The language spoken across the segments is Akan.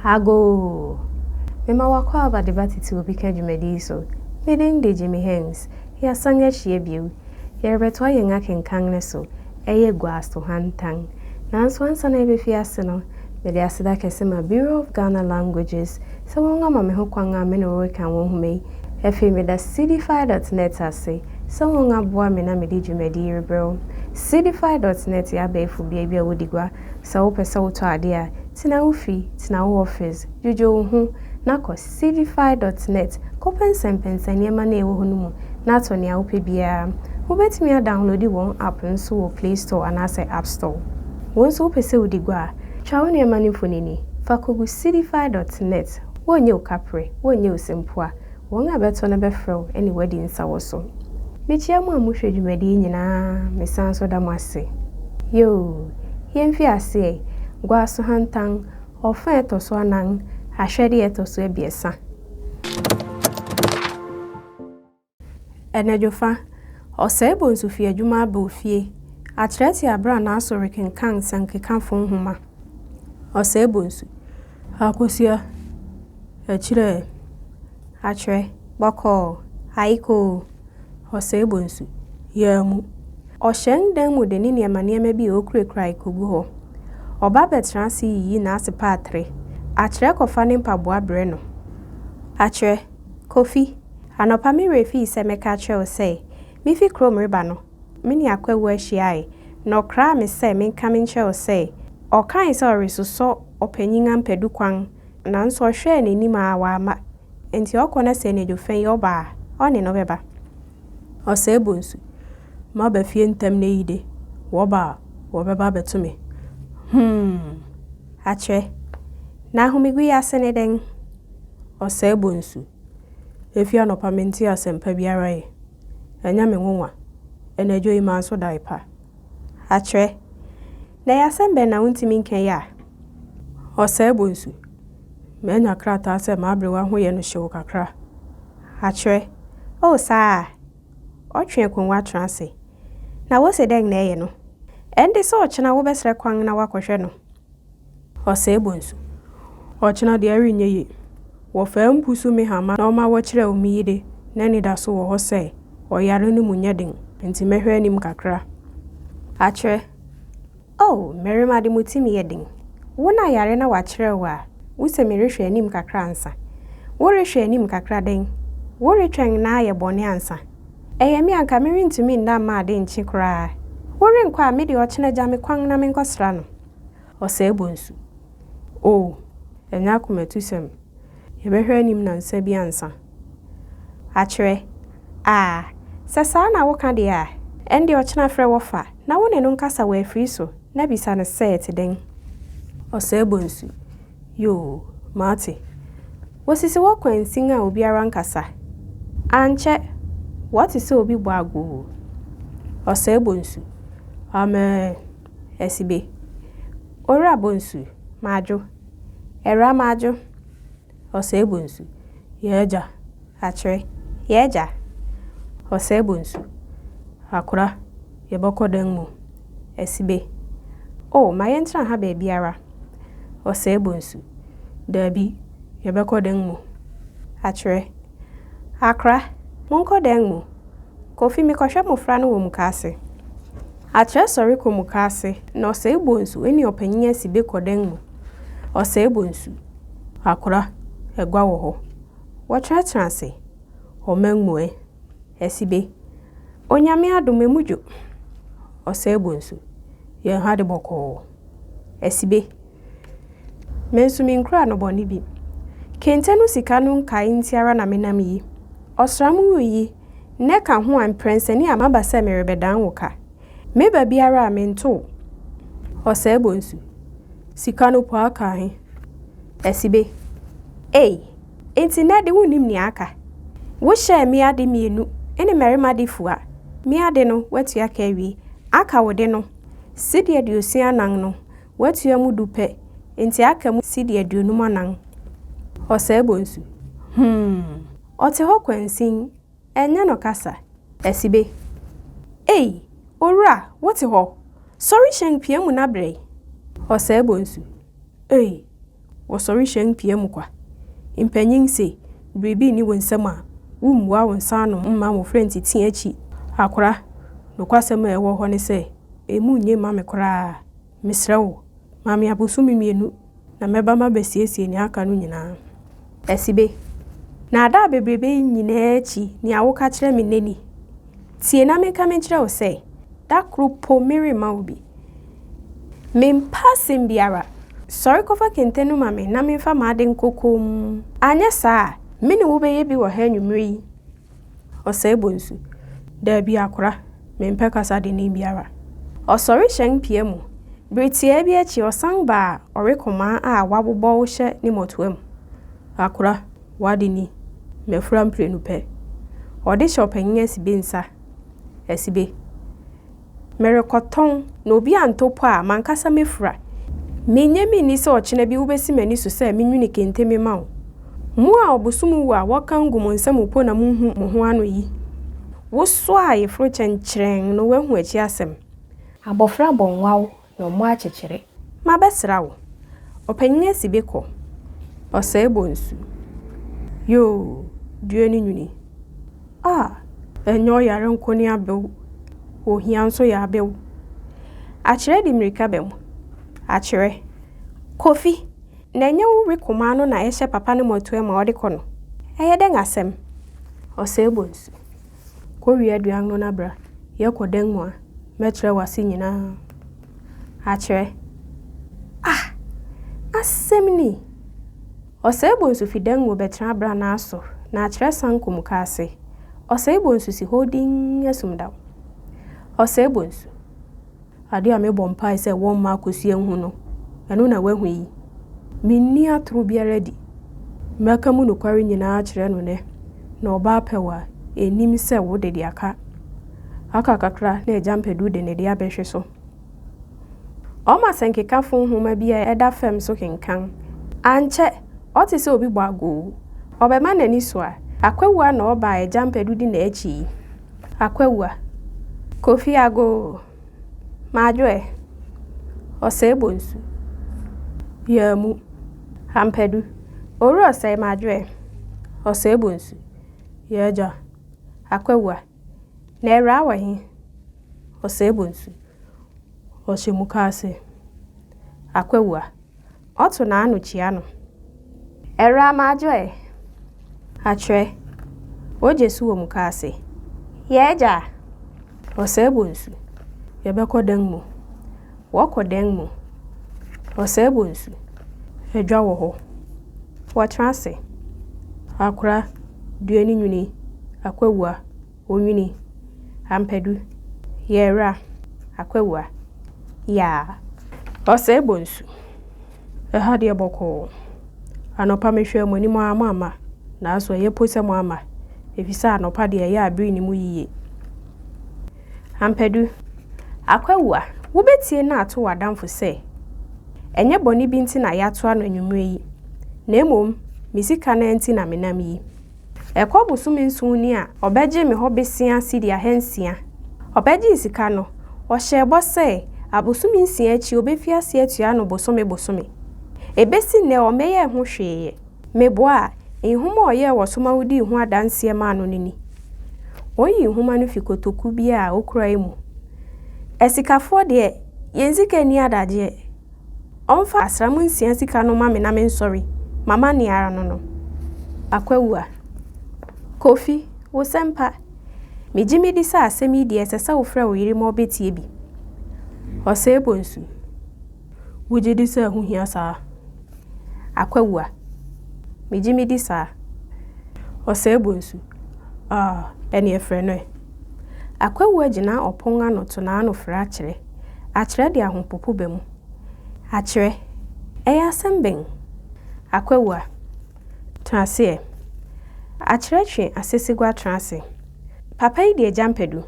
Ago. Mema wakwa abadeba Tete Wɔ Bi Ka dwumadi so. Meden de Jimmy Hanks. Ya sanga hye biu. Ya rebeto ayenga kenkan ne so. Eye Guasohantan. Nanso ansa na ebefi ase no. Mede aseda kese ma Bureau of Ghana Languages. Se wonga ma me ho kwanga me no rekan won humei. Efe me da cdfi.net ase. Se wonga boa me na mede dwumadi rebro. cdfi.net ya befu bia wodigwa. Se wo pese wo to ade a tina ufi, tina office, jujo hu, na ko cdfi.net, kopen sempensani ema na ewo hunu mu, na to ne awupe bia. Wobetimi a download won app nso wo Play Store and ase App Store. Wonso wo pese wodigwa, twa wo ne ema ne fonini, fa kogu cdfi.net, wonye ukapre, wonye usempoa, won abeto na befrew, any wedding sawo so. Mechia mu amuhwe dwumadi nyina, mesanso da mu ase. Yo, yemfi ase Guasohantan, ofa etoso anan, ahwede etoso ebiesa. Enejofa, osebo nsufie adwuma aba ofie. Atreti abra na asori kenkan sankeka fon homa. Osebo nsu. Akosia. Echire. Atre, boko, haiko. Osebo nsu. Yemu. Ohyen dan mu de ni niamaniama bi okrekra ikogu ho. Oba betransi yi na asepa atre. Atre kofa ne mpaboa bre no. Atre, kofi. Anopa mi refi se meka atre o se. Mi fi krom reba no. Mini akwawu ahia no kra me se me nka me nche o se. O kan se orisoso opanyinga mpedu kwan. Na nso hwe n'anim a wa ama. Enti okona se ne jofen yo ba. Oni no beba. O se bonsu. Ma ba fie ntam na yide. Wo ba, wo beba betumi. Atre. Na humigu ya sene den. Ose bonsu. Efi anopa menti asempa biara ye. Enya me nwanwa. Enejo ima so daipa. Atre. Na ya sembe na untimi nken ya. Ose bonsu. Menya krata ase ma abrewa ho ye no hyew kakra. Atre. O saa. Otwe konwa transe. Na wo se den na ye no. Ende so ochina wo besre kwan na wakohwe no. Ose bonsu. Ochina de arinye ye. Wo fa mpusu me hama na oma wo kire omiyide na ni da so wo ho se. Oyare no munyeden. Enti mehwe anim kakra. Atre. Oh, merima de mutimi yeden. Wo na yare na wa kire wa. Wo se merehwe anim kakra ansa. Wo rehwe anim kakra den. Wo retwen na aye bone ansa. Eye mi anka merintumi nda ma de nchi kra. Wori nkwa me de ochina jame kwan na me nkosra no. Ose bonsu. Oh, enya kometusem. Yebehwe anim na nsa bi ansa. Atre. Sesa na wo ka de a. Ende ochina frɛ wo fa. Na wo ne no nkasa wa afri so. Na bisa ne set den. Ose bonsu. Yo, mate. Wosisi wo kwansin a obiara nkasa. Anche. What is so obi bwago? Ose bonsu. Amen. Esibe. Ora bonsu. Majo. Era majo. Ose bonsu. Yeja. Atre. Yeja. Ose bonsu. Akura. Yeboko denmu. Esibe. Oh, my entra ha bebiara. Ose bonsu. Debi. Yeboko denmu. Atre. Akra. Monko denmu. Kofi mi kohwe mofra no wo mukase. Atre sori ko mukase na ose bonsu eni opanyin asibe koden mu. Ose bonsu. Akura egwa wo ho. Wo transe. Omanmu esibe. Onyame adome mujo. Ose bonsu. Ye hade boko. Esibe. Mensu mi nkra no boni bi. Kentenu sika no nkai ntiara na menam yi. Osramu yi. Neka ho amprensani amaba se merebedan woka. Meba biara amento. Ose bonsu. Sika no po aka he. Esibe. Enti na de wonim ni aka. Wo hye mi ade mienu. Ene merima de fua. Mi ade no watu aka wi. Aka wode no. Sidi aduosi anan no. Watu ya mudupe. Enti aka mu sidi aduonum anan. Ose bonsu. Ote ho kwansin. Enya no kasa. Esibe. Ora, what ho? Sorry shen piemu na bre. Ose bonsu. Wɔsɔre hyɛn pie mu kwa. Mpanyin se, biribi ni wo nsɛm a, wumua wo nsa no mma wo friend titi akyi. Akora, nokwasɛm a ɛwɔ hɔ ne sɛ, emu nye ma me koraa. Mesrɛ wo, ma me abosom mienu na mɛba ma besiesie ne aka no nyinaa. Asibe. Na ada bebrebe nyinaa akyi ni awoka kyerɛ me neni. Tie na menka menkyerɛ wo sɛ, da kro po mere ma wo bi. Mempa sembiara. Sɔre kɔfa kente no ma me na memfa ma ade nkokom. Anyɛ saa, me ne wo bɛyɛ bi wɔ ha nwumere yi. Ɔsɛe bonsu. Da bi akora, mempɛ kasa de ne biara. Ɔsɔre hyɛn pie mu. Britia bi akyi ɔsan ba ɔrekɔma a wabobɔ wo hyɛ ne motoam. Akora, wade ni. Mefura mprenu pɛ. Ɔde hyɛ ɔpanyin asibe nsa. Asibe. Merekɔtɔn na obi antopo a mankasa mefura. Menye mi ni sɛ ɔkyena bi wobɛsi m'ani so sɛ menwini kente me ma wo. Mu a ɔbosom wu a wɔka ngumo nsɛm upo na munhu mo ho ano yi. Wo so a yefro kyɛnkyerɛn no wahu akyi asɛm. Abɔfra bɔnwaw na ɔmo akyekyere. Ma bɛsra wo. Ɔpanyin asibe kɔ. Ɔsɛe bonsu. Yo, due ni nwini. Enyo yare nko ni abew. Ohia nso ya abew. Akyerɛ di mmirika bɛm. Akyerɛ. Kofi. Na enye wo rekoma no na ɛhyɛ papa ne motoe ma ɔde kɔ no. Ɛyɛ den asɛm. Ɔsɛe bonsu. Kɔwie aduan no na bra. Yɛkɔ den mu a. Mɛkyerɛ wase nyinaa. Akyerɛ. Asɛm ni. Ɔsɛe bonsu fi den mu bɛtena bra na aso. Na akyerɛ sankom ka ase. Ɔsɛe bonsu si holding asumdaw. Ɔsɛe bonsu. Ade a mebɔ mpae sɛ wɔn ma akɔsi ehu no. Ɛno na wahu yi. Minni atoro biara di. Mɛka mu nokware nyinaa kyerɛ no ne. Na ɔba apɛwa enim sɛ wo de aka. Aka kakra na ejampedu de ne de abɛhwe so. Ɔma senkekafo nhoma bi a ɛda fam so kenkan. Ankyɛ, ɔte sɛ obi bɔ ago. Ɔbɛma n'ani so a, akwawua na ɔba ejampedu di na akyi. Akwawua. Kofi ago. Madwe. Ɔsɛe bonsu. Yamu. Hampedu. Oru ɔsɛe madwe. Ɔsɛe bonsu. Yaja. Akwawua. Na ɛra wɔ he. Ɔsɛe bonsu. Ɔhyɛ mu ka ase. Akwawua. Ɔto na ano kyia no. Ɛra madwe. Akyerɛ. Oje su wɔ mu ka ase. Yaja. Ɔsɛe bonsu. Yɛbɛkɔ dan mu. Wɔkɔ dan mu. Ɔsɛe bonsu. Edwa wɔ hɔ. Wɔtena ase. Akora, due ni nwini. Akwawua. Onwini. Ampedu. Yɛra. Akwawua. Ya. Ɔsɛe bonsu. Ɛha deɛ bɔkɔɔ. Anɔpa mehwɛ mu ni mo ama. Na aso ɛyɛ pose mo ama. Efisa anɔpa deɛ ɛyɛ abiri ni mu yiye. Ampedu. Akwawua, wobetie na ato wadamfo sɛ. Enye bɔne bi nti na yɛato ano nwumere yi. Na emom, misika na nti na menam yi. Ɛkɔ bosom nson ni a, ɔbɛgye me hɔ besia sidi ahansia. Ɔbɛgye sika no, ɔhyɛ bɔ sɛ abosom nsia akyi obefi ase atua no bosome. Ebesi ne ɔmɛyɛ ho hwee. Meboa, nhoma ɔyɛ wɔ soma wodi ho adanse ma no ni. Oyi nhoma no fi kotoku bi a okura emu. Esikafo de yenzika ni adagye. Omfa asramu nsia sika no ma me na me nsori. Mama ni ara no. Akwawua. Kofi, wo sempa. Mejimi di sa asemi di esesa wo fra wo yiri ma obetie bi. Ɔsɛe bonsu. Wogye di sa ho hia saa. Akwawua. Mejimi di sa. Ɔsɛe bonsu. Ɛne efre no. Akwawua gyina ɔpon ano to na ano fra akyerɛ. Akyerɛ de ahompopo ba mu. Akyerɛ. Ɛyɛ asɛm bɛn. Akwawua. Trase. Akyerɛ twe asesigwa trase. Papa yi de jampedu.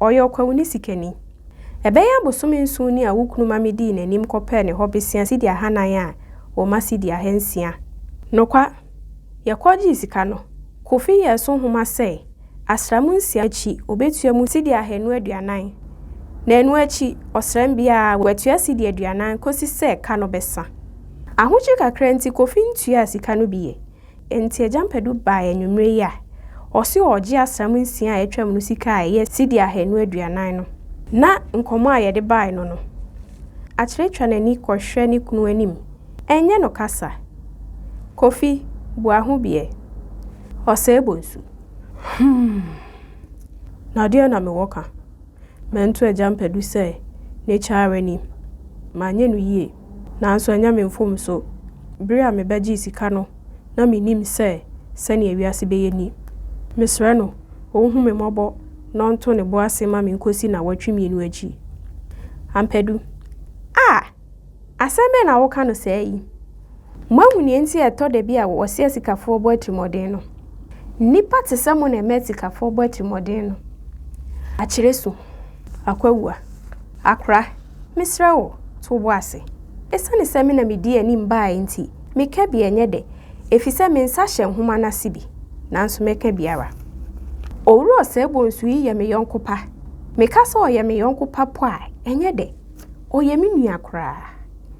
Ɔyɛ ɔkwawu ni sikani. Ɛbɛyɛ abosom nson ni a wukunu mame di n'anim kɔpɛ ne hɔ besia sidi ahanan a wo ma sidi ahansia. Nokwa. Yɛkɔgye sika no. Kofi yɛ so homa sɛ asramu nsia akyi obetua mu sidi ahanu aduanan. Na enu akyi osram bia wetua sidi aduanan kosi sɛ ka no besa. Ahochi kakra nti Kofi ntua sika no biye. Enti Ejampedu ba enwumre ya. Osi oji asam nsia a etwam no sika a ye sidi ahenu aduanan no. Na nkomo a ye de bae no no. Akyerechwa nani kwohwe ni kunu anim. Enye no kasa. Kofi bua ho biye. Osa ebonsu. Na dia na me woka. Mento Ejampedu se ne chaare ni. Manye no yie. Nanso anya me mfom so. Bere a me baji sika no na me nim se sani ewiase beye ni. Mesre no ohun me mobo no nto ne bo ase ma me nkosi na watwemienu aji. Ampedu. Aseme na woka no se yi. Mahuni enti eto de bia wo se sikafo bo atrimoden no. Nipa tesamo na emetikafo bo atrimoden no. Akyeresu. Akwawua. Akra. Mesre wo to bo ase. Esane se me na medi anim baa enti meka bia enye de efise me nsa hye nhoma na sibi nanso meka biara owuru osebonsu yi ye me yonkopa meka so ye me yonkopa po a enye de oye me nua kra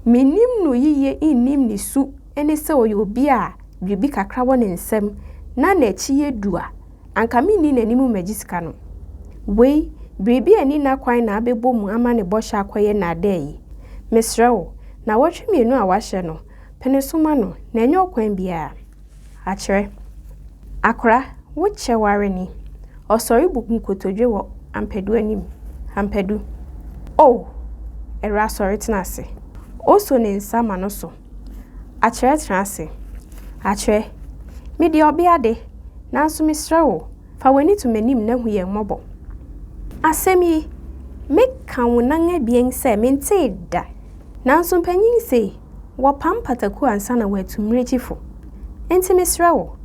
menim no yiye innim ni su ene se oye obi a bibi kakra wo ne nsem na na echi yedua anka me ni nanimu magisika no wei bibi ani na kwan na abebo mu ama ne bo hya akoye na adayi mesrewo na watwemienu a wahye no penesuma no na enye okwan bia akyere akra woche ware ni osori buku kotodwe wo Ampedu anim Ampedu era sorry tenase oso ne nsama no so akyere tenase akyere me de obi ade nanso mesrewo fa wani to manim na hu ye mmobo asemi me kan nan abien se mente da nanso mpanyin se wo pampataku ansa na watumrechifo enti mesrewo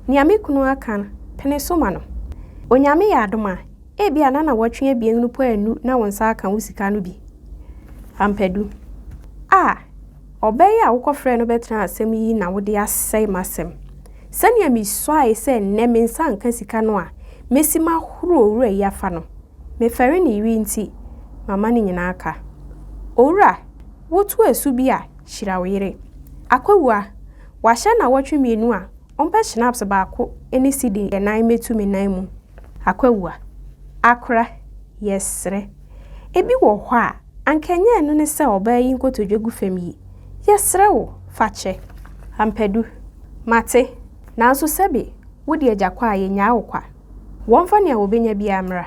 ni amekunu akan penesoma no onyame ya adoma bia na watwe abien no po anu na wonsa aka wusika no bi Ampedu obey a wokofre no betra asem yi na wode asai masem sani ami soa se nne me nsa anka sika no a mesima horo owura yafa no me fere ni wi nti mama ni nyina aka owura wotu asu bi a hira wire akwawua wahye na watwemienu a ompa schnapps baako eni sidi enan metu me nan mu akwawua akra yesre ebi wo hɔ a ankenye no ne se obayi nkotodwegu fam yi yesre wo fache Ampedu mate nanso sebe wodi ajakwa yenya awokwa wonfa ne obenya bi amra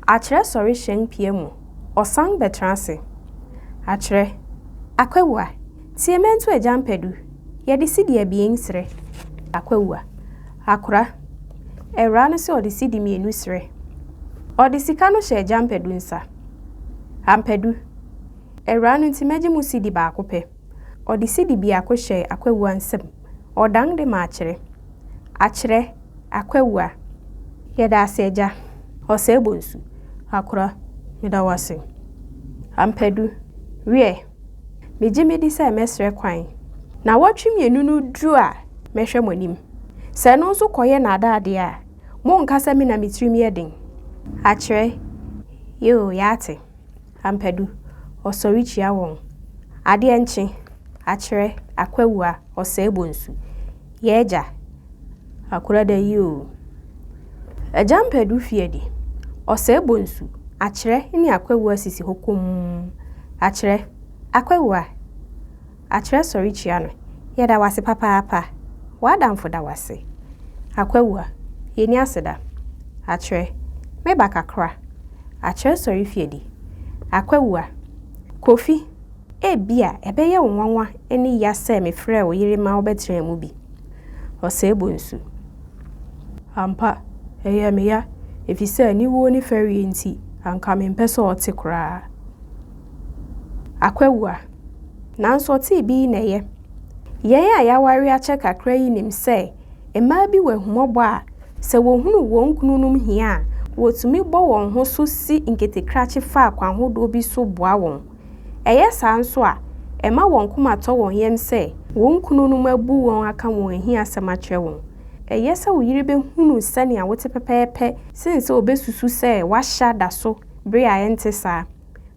akyere sori hyen piemu osang betranse akyere akwawua tiemento Ejampedu yedi sidi abien sre akwawua akra era no se odi sidi mienu sre odi sika no hye Ejampedu nsa Ampedu era no ntimaji mu sidi baako pe odi sidi bia ko hye akwawua nsem odang de ma akyere akwawua yeda aseja osebonsu akra yeda wase Ampedu wie mejimedi se mesre kwan na watwemienu no dru a mehwe monim se no nso koye na adaade a mo nkasa mi na mitrimi eden akyere yo yate Ampedu osori chia won ade enche akyere akwawua osebonsu yeja akura da yo Ejampedu fiedi osebonsu akyere ni akwawua sisi hokom akyere akwawua akyere sori chia no yeda wase papa wadamfo da wase akwawua yeni aseda akyere meba kakra akyere sori fiedi akwawua Kofi bia ebeye wonwanwa eni yase me frɛ wo yire ma obetra mu bi osebonsu ampa eye me ya efise ani wo ni feri enti anka me mpese ote kra akwawua nanso ti bi na ye a yawari ache kakra yi nim se ema bi wehumobo a se wohunu wonkununum hia wotumi bo won ho so si nketekrache fa akwan hodo bi so boa won eye sanso a ema won kuma to won yem se wonkununum abu won aka won hia samache won eye se wo yire be hunu sane a wote pepepe since obesusu se wahya da so bre a ente sa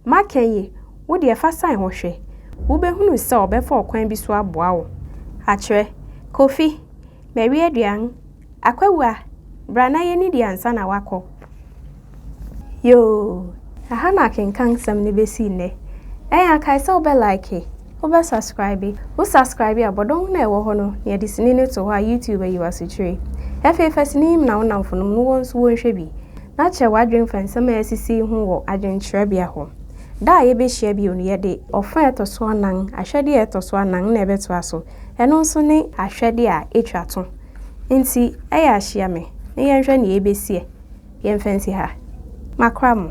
makenye wo de fa san hohwe wobɛhunu sɛ ɔbɛfa ɔkwan bi so aboa wo. Akyerɛ, Kofi, Mary aduan, akwawa, bra na yɛni di ansa na wakɔ. Yo, aha na akenkan nsɛm ne bɛsi nnɛ. Ɛyɛ akae sɛ wobɛ wobɛ subscribe. Wo subscribe a bɔdɔn na ɛwɔ hɔ no, na yɛde sini ne to hɔ a YouTube ayi w'asokyerɛ. Afei fa sini yim na wo namfonom no wɔn nso wɔnhwɛ bi. Na kyerɛ w'adwen fa nsɛm a ɛsisi ho wɔ adwenkyerɛbea hɔ. Da a yɛbɛhyia bio no yɛde ɔfa ɛtɔ so anan, ahwɛde a ɛtɔ so anan na ɛbɛtoa so. Ɛno nso ne ahwɛde a ɛtwa to. Nti ɛyɛ ahyia me. Na yɛnhwɛ ne yɛbɛsie. Yɛmfa nsi ha. Makra mo.